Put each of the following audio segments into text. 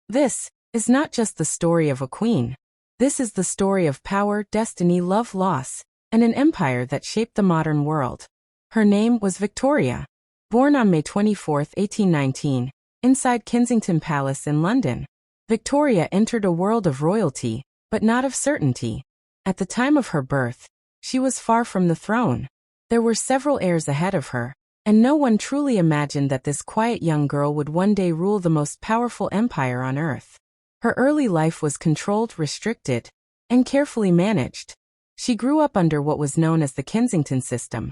This is not just the story of a queen. This is the story of power, destiny, love, loss, and an empire that shaped the modern world. Her name was Victoria. Born on May 24, 1819, inside Kensington Palace in London, Victoria entered a world of royalty, but not of certainty. At the time of her birth, she was far from the throne. There were several heirs ahead of her, and no one truly imagined that this quiet young girl would one day rule the most powerful empire on earth. Her early life was controlled, restricted, and carefully managed. She grew up under what was known as the Kensington system,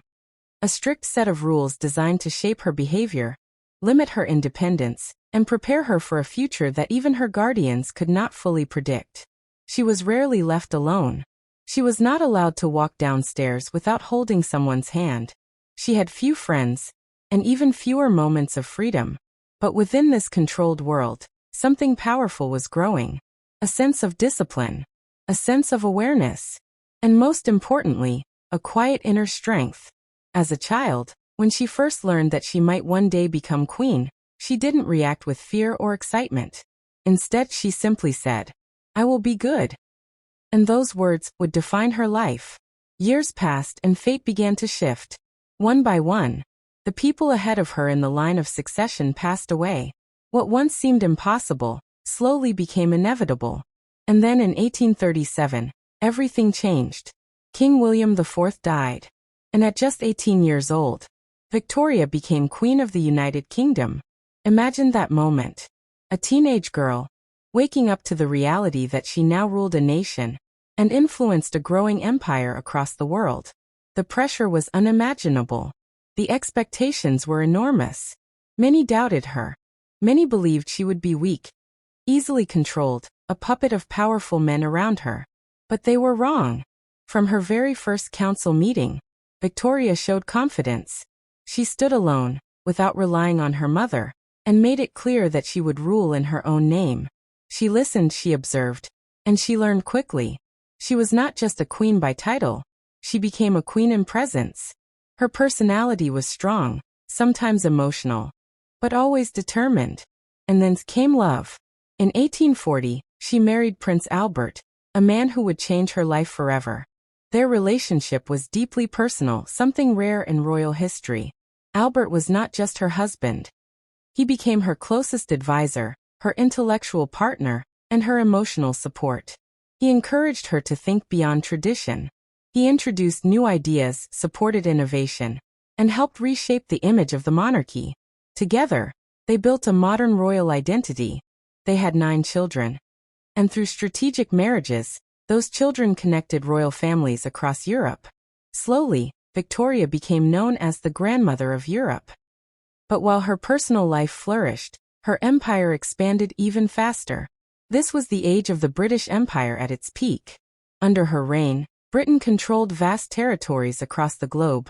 a strict set of rules designed to shape her behavior, limit her independence, and prepare her for a future that even her guardians could not fully predict. She was rarely left alone. She was not allowed to walk downstairs without holding someone's hand. She had few friends, and even fewer moments of freedom. But within this controlled world, something powerful was growing. A sense of discipline, a sense of awareness, and most importantly, a quiet inner strength. As a child, when she first learned that she might one day become queen, she didn't react with fear or excitement. Instead, she simply said, "I will be good." And those words would define her life. Years passed and fate began to shift. One by one, the people ahead of her in the line of succession passed away. What once seemed impossible slowly became inevitable. And then in 1837, everything changed. King William IV died. And at just 18 years old, Victoria became Queen of the United Kingdom. Imagine that moment. A teenage girl, waking up to the reality that she now ruled a nation and influenced a growing empire across the world. The pressure was unimaginable. The expectations were enormous. Many doubted her. Many believed she would be weak, easily controlled, a puppet of powerful men around her. But they were wrong. From her very first council meeting, Victoria showed confidence. She stood alone, without relying on her mother, and made it clear that she would rule in her own name. She listened, she observed, and she learned quickly. She was not just a queen by title. She became a queen in presence. Her personality was strong, sometimes emotional, but always determined. And then came love. In 1840, she married Prince Albert, a man who would change her life forever. Their relationship was deeply personal, something rare in royal history. Albert was not just her husband. He became her closest advisor, her intellectual partner, and her emotional support. He encouraged her to think beyond tradition. He introduced new ideas, supported innovation, and helped reshape the image of the monarchy. Together, they built a modern royal identity. They had 9 children. And through strategic marriages, those children connected royal families across Europe. Slowly, Victoria became known as the grandmother of Europe. But while her personal life flourished, her empire expanded even faster. This was the age of the British Empire at its peak. Under her reign, Britain controlled vast territories across the globe,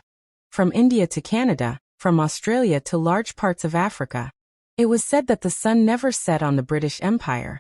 from India to Canada, from Australia to large parts of Africa. It was said that the sun never set on the British Empire,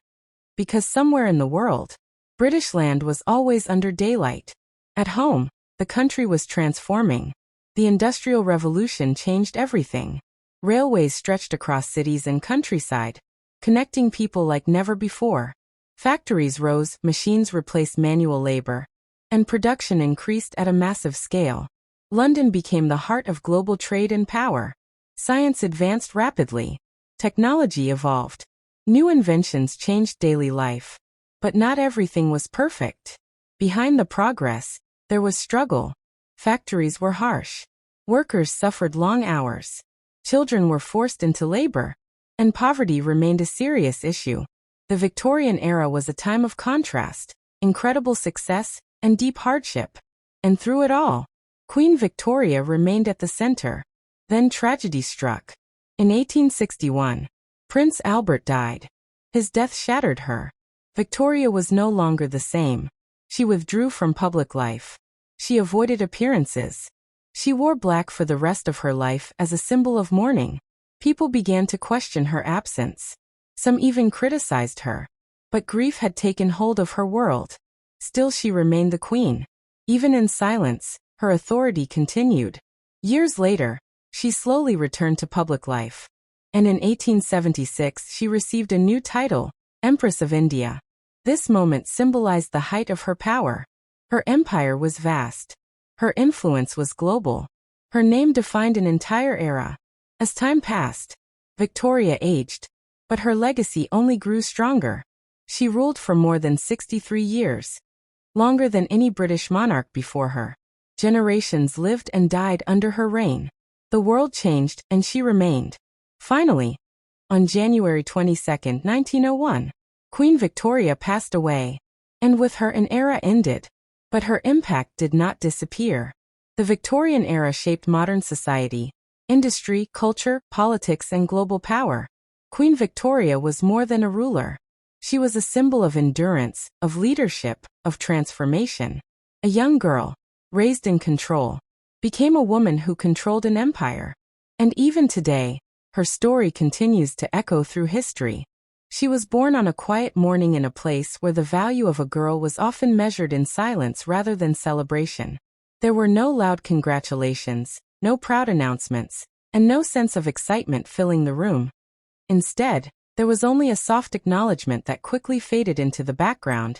because somewhere in the world, British land was always under daylight. At home, the country was transforming. The Industrial Revolution changed everything. Railways stretched across cities and countryside, connecting people like never before. Factories rose, machines replaced manual labor, and production increased at a massive scale. London became the heart of global trade and power. Science advanced rapidly. Technology evolved. New inventions changed daily life. But not everything was perfect. Behind the progress, there was struggle. Factories were harsh. Workers suffered long hours. Children were forced into labor. And poverty remained a serious issue. The Victorian era was a time of contrast, incredible success, and deep hardship. And through it all, Queen Victoria remained at the center. Then tragedy struck. In 1861, Prince Albert died. His death shattered her. Victoria was no longer the same. She withdrew from public life. She avoided appearances. She wore black for the rest of her life as a symbol of mourning. People began to question her absence. Some even criticized her. But grief had taken hold of her world. Still, she remained the queen. Even in silence, her authority continued. Years later, she slowly returned to public life. And in 1876, she received a new title, Empress of India. This moment symbolized the height of her power. Her empire was vast. Her influence was global. Her name defined an entire era. As time passed, Victoria aged, but her legacy only grew stronger. She ruled for more than 63 years, longer than any British monarch before her. Generations lived and died under her reign. The world changed and she remained. Finally, on January 22, 1901, Queen Victoria passed away, and with her an era ended. But her impact did not disappear. The Victorian era shaped modern society, industry, culture, politics, and global power. Queen Victoria was more than a ruler. She was a symbol of endurance, of leadership, of transformation. A young girl, raised in control, became a woman who controlled an empire. And even today, her story continues to echo through history. She was born on a quiet morning in a place where the value of a girl was often measured in silence rather than celebration. There were no loud congratulations, no proud announcements, and no sense of excitement filling the room. Instead, there was only a soft acknowledgement that quickly faded into the background,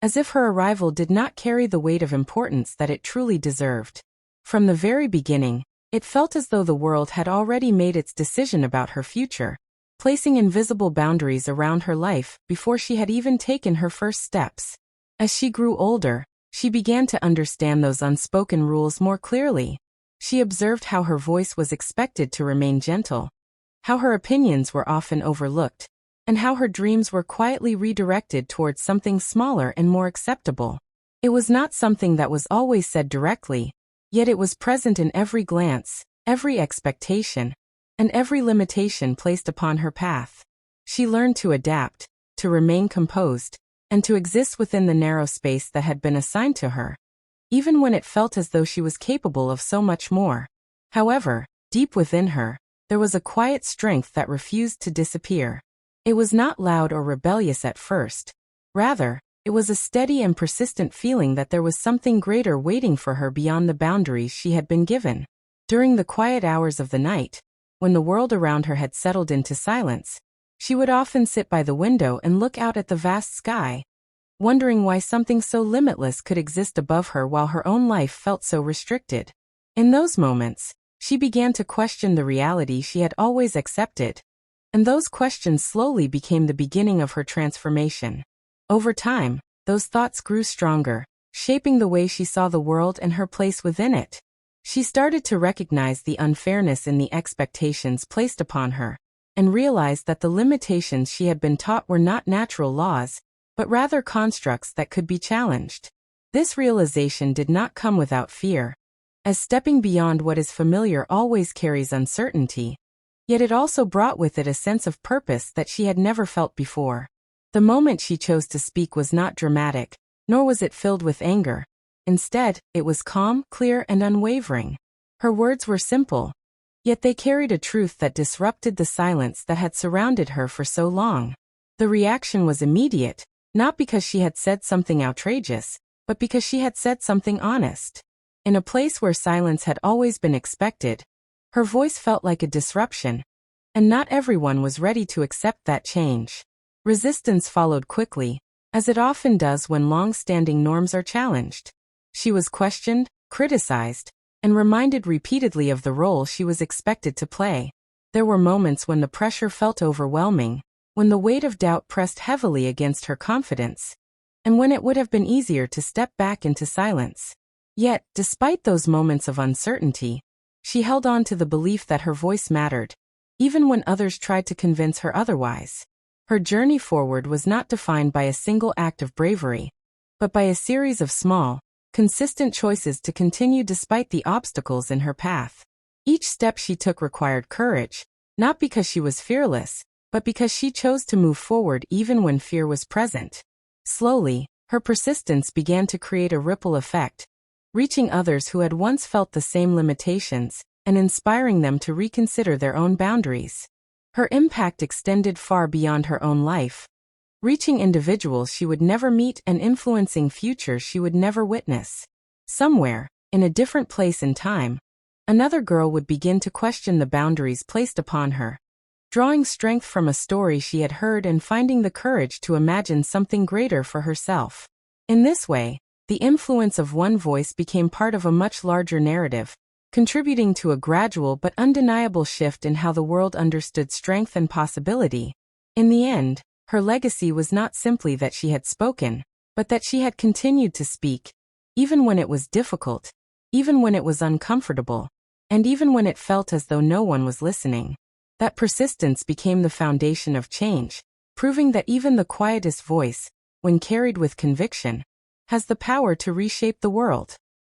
as if her arrival did not carry the weight of importance that it truly deserved. From the very beginning, it felt as though the world had already made its decision about her future, placing invisible boundaries around her life before she had even taken her first steps. As she grew older, she began to understand those unspoken rules more clearly. She observed how her voice was expected to remain gentle, how her opinions were often overlooked, and how her dreams were quietly redirected towards something smaller and more acceptable. It was not something that was always said directly, yet it was present in every glance, every expectation, and every limitation placed upon her path. She learned to adapt, to remain composed, and to exist within the narrow space that had been assigned to her, even when it felt as though she was capable of so much more. However, deep within her, there was a quiet strength that refused to disappear. It was not loud or rebellious at first. Rather, it was a steady and persistent feeling that there was something greater waiting for her beyond the boundaries she had been given. During the quiet hours of the night, when the world around her had settled into silence, she would often sit by the window and look out at the vast sky, wondering why something so limitless could exist above her while her own life felt so restricted. In those moments, she began to question the reality she had always accepted, and those questions slowly became the beginning of her transformation. Over time, those thoughts grew stronger, shaping the way she saw the world and her place within it. She started to recognize the unfairness in the expectations placed upon her, and realized that the limitations she had been taught were not natural laws, but rather constructs that could be challenged. This realization did not come without fear, as stepping beyond what is familiar always carries uncertainty, yet it also brought with it a sense of purpose that she had never felt before. The moment she chose to speak was not dramatic, nor was it filled with anger. Instead, it was calm, clear, and unwavering. Her words were simple, yet they carried a truth that disrupted the silence that had surrounded her for so long. The reaction was immediate, not because she had said something outrageous, but because she had said something honest. In a place where silence had always been expected, her voice felt like a disruption, and not everyone was ready to accept that change. Resistance followed quickly, as it often does when long-standing norms are challenged. She was questioned, criticized, and reminded repeatedly of the role she was expected to play. There were moments when the pressure felt overwhelming, when the weight of doubt pressed heavily against her confidence, and when it would have been easier to step back into silence. Yet, despite those moments of uncertainty, she held on to the belief that her voice mattered, even when others tried to convince her otherwise. Her journey forward was not defined by a single act of bravery, but by a series of small, consistent choices to continue despite the obstacles in her path. Each step she took required courage, not because she was fearless, but because she chose to move forward even when fear was present. Slowly, her persistence began to create a ripple effect, reaching others who had once felt the same limitations, and inspiring them to reconsider their own boundaries. Her impact extended far beyond her own life, reaching individuals she would never meet and influencing futures she would never witness. Somewhere, in a different place and time, another girl would begin to question the boundaries placed upon her, drawing strength from a story she had heard and finding the courage to imagine something greater for herself. In this way, the influence of one voice became part of a much larger narrative, contributing to a gradual but undeniable shift in how the world understood strength and possibility. In the end, her legacy was not simply that she had spoken, but that she had continued to speak, even when it was difficult, even when it was uncomfortable, and even when it felt as though no one was listening. That persistence became the foundation of change, proving that even the quietest voice, when carried with conviction, has the power to reshape the world.